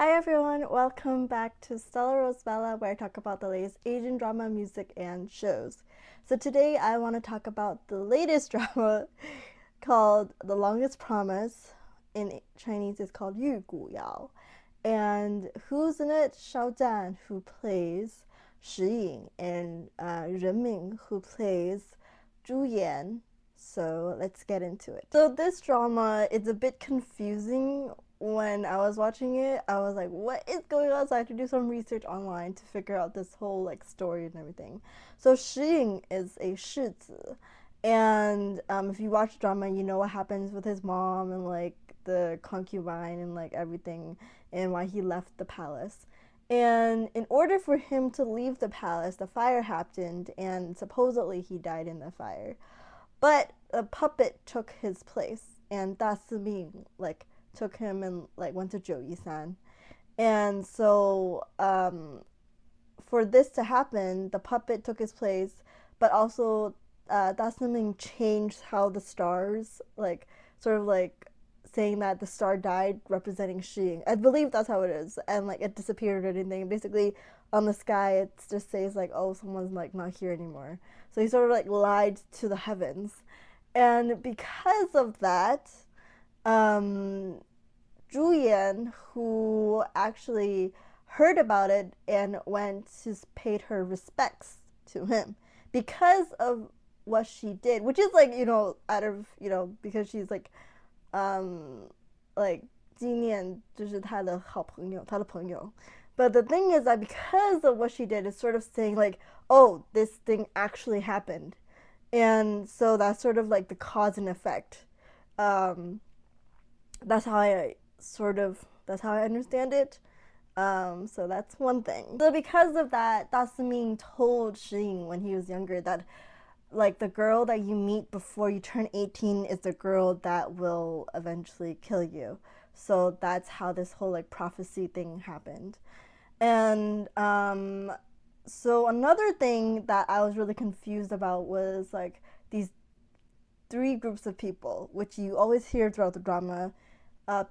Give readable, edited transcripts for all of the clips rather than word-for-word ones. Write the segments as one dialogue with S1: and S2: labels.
S1: Hi everyone, welcome back to Stella Rosebella, where I talk about the latest Asian drama, music, and shows. So today I want to talk about the latest drama called The Longest Promise. In Chinese it's called 玉骨遥. And who's in it? Xiao Zhan, who plays Shi Ying, and Ren Ming, who plays Zhu Yan. So let's get into it. So this drama is a bit confusing. When I was watching it, I was like, what is going on? So I had to do some research online to figure out this whole story and everything. So Shi Ying is a shizi. And if you watch the drama, you know what happens with his mom and the concubine and everything, and why he left the palace. And in order for him to leave the palace, the fire happened, and supposedly he died in the fire. But a puppet took his place, and that's the mean took him and went to San. And so for this to happen, the puppet took his place, but also that's something changed how the stars saying that the star died representing Shi Ying. I believe that's how it is, and it disappeared or anything. Basically, on the sky, it just says oh, someone's not here anymore. So he sort of lied to the heavens, and because of that, Zhu Yan, who actually heard about it and went to paid her respects to him because of what she did, which is out of because she's 纪念就是他的好朋友，他的朋友。But the thing is that because of what she did, it's sort of saying oh, this thing actually happened, and so that's sort of the cause and effect. That's how I understand it. So that's one thing. So because of that, Ming told Shi Ying when he was younger that the girl that you meet before you turn 18 is the girl that will eventually kill you. So that's how this whole prophecy thing happened. And so another thing that I was really confused about was these three groups of people, which you always hear throughout the drama: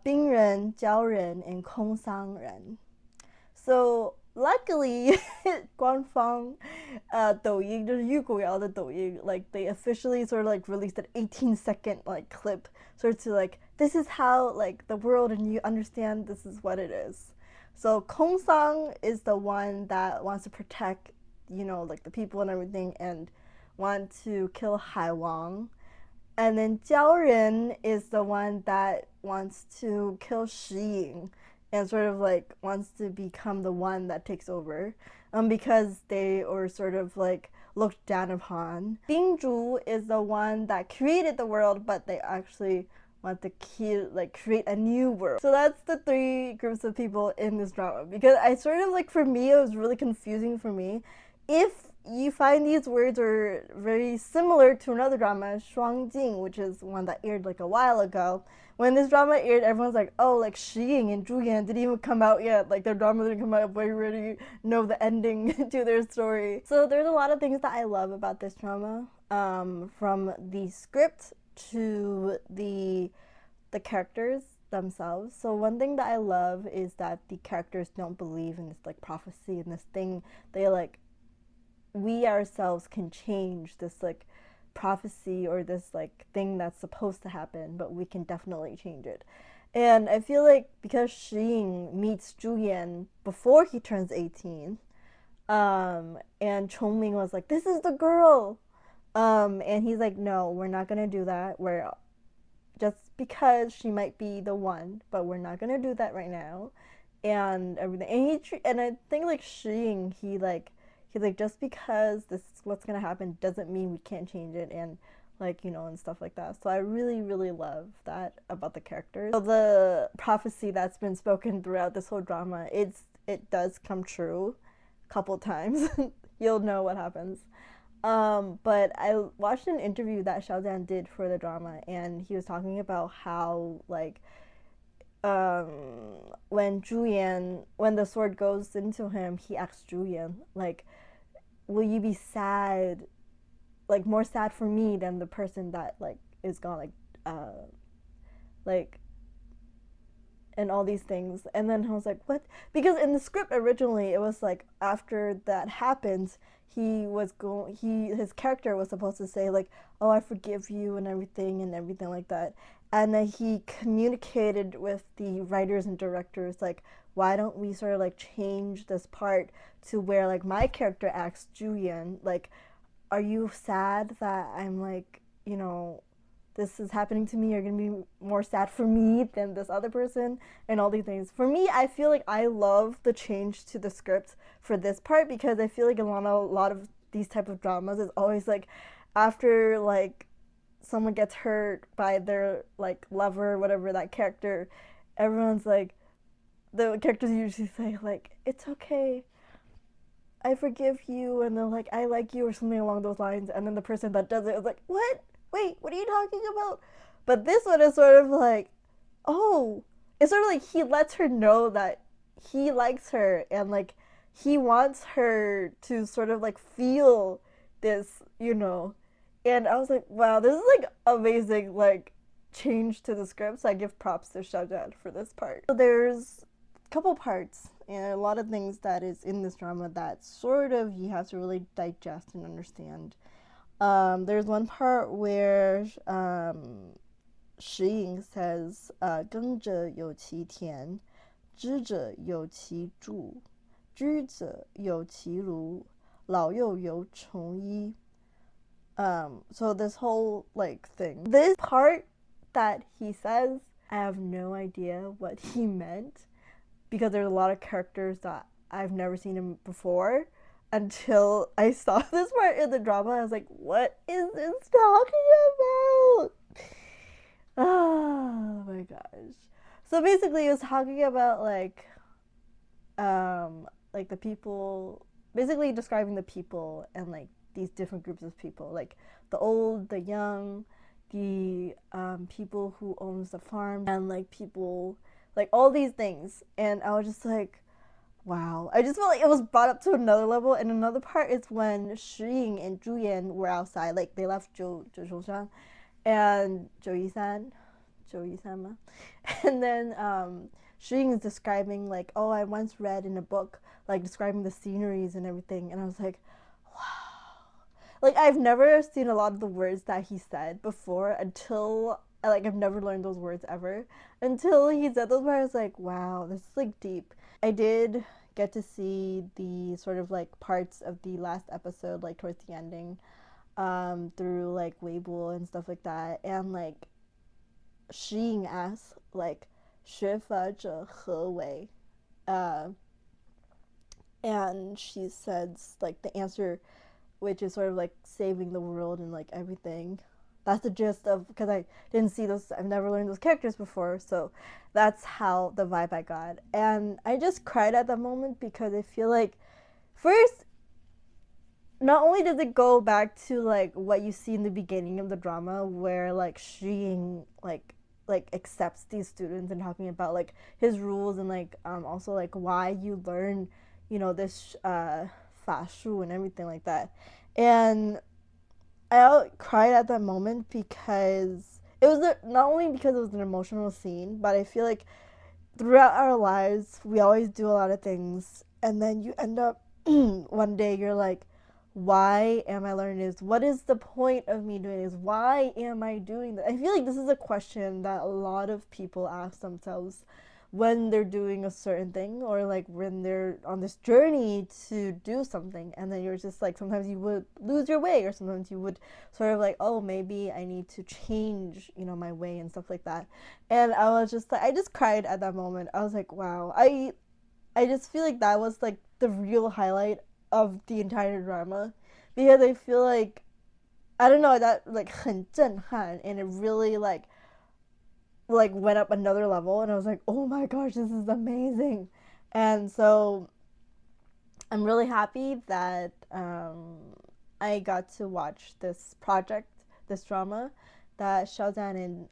S1: 冰人, 鲛人, and 空桑人. So luckily, 官方抖音就是玉骨遥的抖音 they officially sort of released an 18-second clip sort of to this is how the world and you understand this is what it is. So Kongsang is the one that wants to protect the people and everything and want to kill Hai Wang. And then Jiao Ren is the one that wants to kill Shi Ying and sort of wants to become the one that takes over, because they are sort of looked down upon. Bingzhu is the one that created the world, but they actually want to create a new world. So that's the three groups of people in this drama, because I sort of for me, it was really confusing for me. If you find these words are very similar to another drama, Shuangjing, which is one that aired a while ago. When this drama aired, everyone's oh, Shi Ying and Zhu Yan didn't even come out yet. Their drama didn't come out, but you already know the ending to their story. So there's a lot of things that I love about this drama, from the script to the characters themselves. So one thing that I love is that the characters don't believe in this prophecy and this thing. They we ourselves can change this prophecy or this thing that's supposed to happen, but we can definitely change it. And I feel because Shi Ying meets Zhu Yan before he turns 18, and Chongming was this is the girl, and he's no, we're not gonna do that. We're just because she might be the one, but we're not gonna do that right now, and everything. And I think Shi Ying, he's just because this is what's gonna happen doesn't mean we can't change it, and and stuff like that. So I really, really love that about the characters. So the prophecy that's been spoken throughout this whole drama, it does come true a couple times. You'll know what happens. But I watched an interview that Xiao Zhan did for the drama, and he was talking about how when the sword goes into him, he asks Zhu Yan will you be sad, more sad for me than the person that is gone, and all these things. And then I was like, what? Because in the script originally, it was like after that happens, his character was supposed to say like, oh, I forgive you and everything like that. And then he communicated with the writers and directors like, why don't we sort of like change this part to where like my character asks Zhu Yan like, are you sad that I'm like, this is happening to me? You're gonna be more sad for me than this other person, and all these things. For me, I feel like I love the change to the script for this part, because I feel like a lot of these type of dramas is always like after like someone gets hurt by their like lover, whatever that character, everyone's like, the characters usually say like, it's okay, I forgive you, and they're like, I like you, or something along those lines. And then the person that does it is like, what? Wait, what are you talking about? But this one is sort of like, oh, it's sort of like he lets her know that he likes her, and like he wants her to sort of like feel this. And I was like, wow, this is like amazing, like change to the script. So I give props to Xiao Zhan for this part. So there's a couple parts and a lot of things that is in this drama that sort of you have to really digest and understand. There's one part where Shi Ying says, 耕者有其田，知者有其主，居者有其庐，老幼有从医. So this whole like thing. This part that he says, I have no idea what he meant, because there's a lot of characters that I've never seen him before. Until I saw this part in the drama, I was like, what is this talking about? Oh my gosh. So basically it was talking about like the people, basically describing the people and like these different groups of people, like the old, the young, the people who owns the farm, and like people, like all these things. And I was just like, wow. I just felt like it was brought up to another level. And another part is when Shi Ying and Zhu Yan were outside, like they left Zhu Zhan and Zhou Yisan, and then Shi Ying is describing like, oh, I once read in a book like describing the sceneries and everything, and I was like, wow. Like I've never seen a lot of the words that he said before, until like I've never learned those words ever until he said those words. I was like, wow, this is like deep. I did get to see the sort of like parts of the last episode, like towards the ending, through like Weibo and stuff like that. And like Shi Ying asks like, 学法者何为? And she says like the answer, which is sort of like saving the world and like everything. That's the gist of, because I didn't see those, I've never learned those characters before, so that's how the vibe I got. And I just cried at that moment, because I feel like, first, not only does it go back to like what you see in the beginning of the drama, where like Shi Ying like accepts these students and talking about like his rules, and like also like why you learn this 法术 and everything like that. And I cried at that moment because it was not only because it was an emotional scene, but I feel like throughout our lives we always do a lot of things, and then you end up one day you're like, why am I learning this? What is the point of me doing this? Why am I doing this? I feel like this is a question that a lot of people ask themselves when they're doing a certain thing, or like when they're on this journey to do something, and then you're just like, sometimes you would lose your way, or sometimes you would sort of like, oh, maybe I need to change my way and stuff like that. And I was just like, I just cried at that moment. I was like, wow. I just feel like that was like the real highlight of the entire drama, because I feel like, I don't know, that like 很震撼, and it really like went up another level, and I was like, oh my gosh, this is amazing. And so I'm really happy that I got to watch this project, this drama that Xiao Zhan and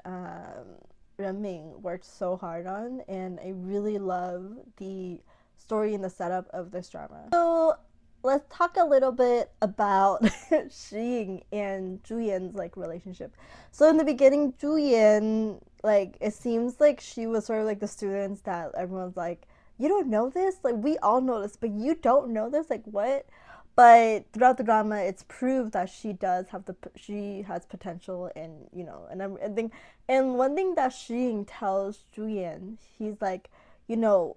S1: Ren Ming worked so hard on, and I really love the story and the setup of this drama. So let's talk a little bit about Shi Ying and Zhu Yan's like relationship. So in the beginning, Zhu Yan like it seems like she was sort of like the students that everyone's like, you don't know this, like we all know this, but you don't know this, like what? But throughout the drama, it's proved that she has potential, and you know, and I think, and one thing that Shi Ying tells Zhu Yan, he's like, you know,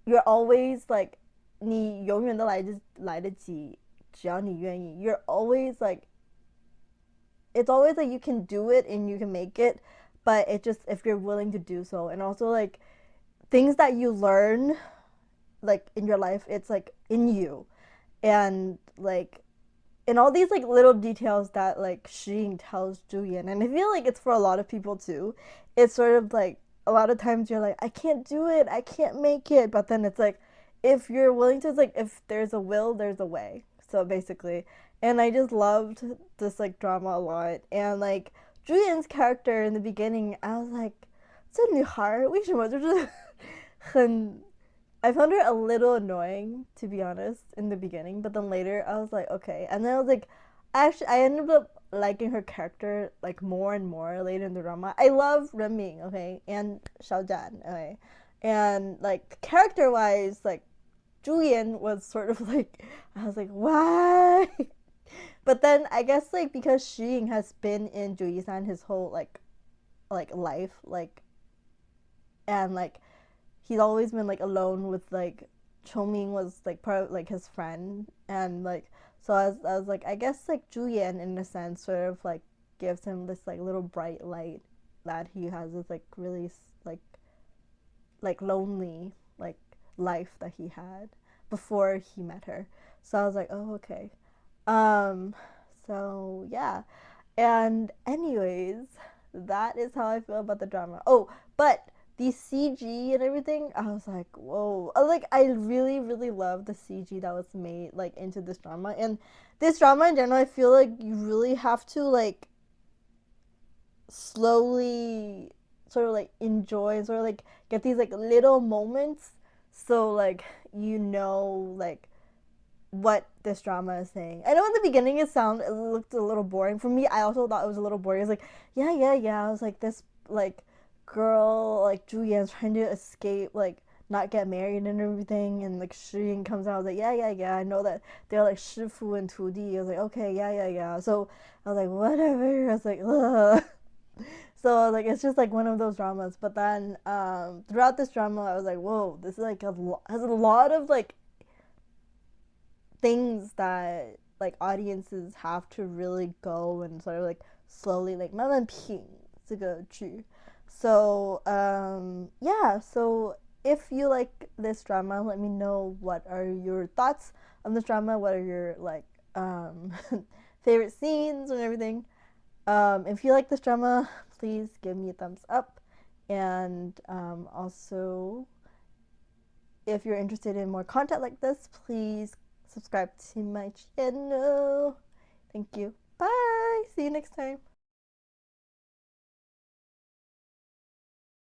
S1: you're always like, 你永远都来得及，只要你愿意. You're always like, it's always like you can do it and you can make it, but it just if you're willing to do so. And also like things that you learn like in your life, it's like in you. And like in all these like little details that like Shi Ying tells Zhu Yan, and I feel like it's for a lot of people too. It's sort of like a lot of times you're like, I can't do it, I can't make it, but then it's like if you're willing to, it's like if there's a will, there's a way. So basically, and I just loved this like drama a lot. And like Zhu Yan's character in the beginning, I was like, 这女孩为什么就是很 I found her a little annoying, to be honest, in the beginning, but then later I was like, okay. And then I was like, actually, I ended up liking her character like more and more later in the drama. I love Ren Ming, okay, and Xiao Zhan, okay, and like character wise, like Zhu Yan was sort of like, I was like, why? But then I guess like because Shi Ying has been in Zhu Yisan his whole like life, like, and like he's always been like alone with like Chongming was like part of like his friend, and like so I was like, I guess like Zhu Yan in a sense sort of like gives him this like little bright light that he has this like really like lonely like life that he had before he met her. So I was like, oh okay. So yeah. And anyways, that is how I feel about the drama. Oh, but the CG and everything, I was like, whoa. Like, I really, really love the CG that was made, like, into this drama. And this drama in general, I feel like you really have to, like, slowly sort of, like, enjoy and sort of, like, get these, like, little moments. So, like, you know, like, what this drama is saying. I know in the beginning it looked a little boring. For me, I also thought it was a little boring. It's like, yeah. I was like, this, like, girl like Zhu Yan's trying to escape, like not get married and everything, and like Shi Ying comes out. I was like, yeah, I know that they're like shifu and 徒弟. I was like, okay, yeah. So I was like, whatever. I was like, ugh. So I was like, it's just like one of those dramas. But then throughout this drama, I was like, whoa, this is like has a lot of like things that like audiences have to really go and sort of like slowly like 慢慢品这个剧. So yeah, so if you like this drama, let me know what are your thoughts on this drama, what are your like favorite scenes and everything. If you like this drama, please give me a thumbs up, and also if you're interested in more content like this, please subscribe to my channel. Thank you. Bye. See you next time.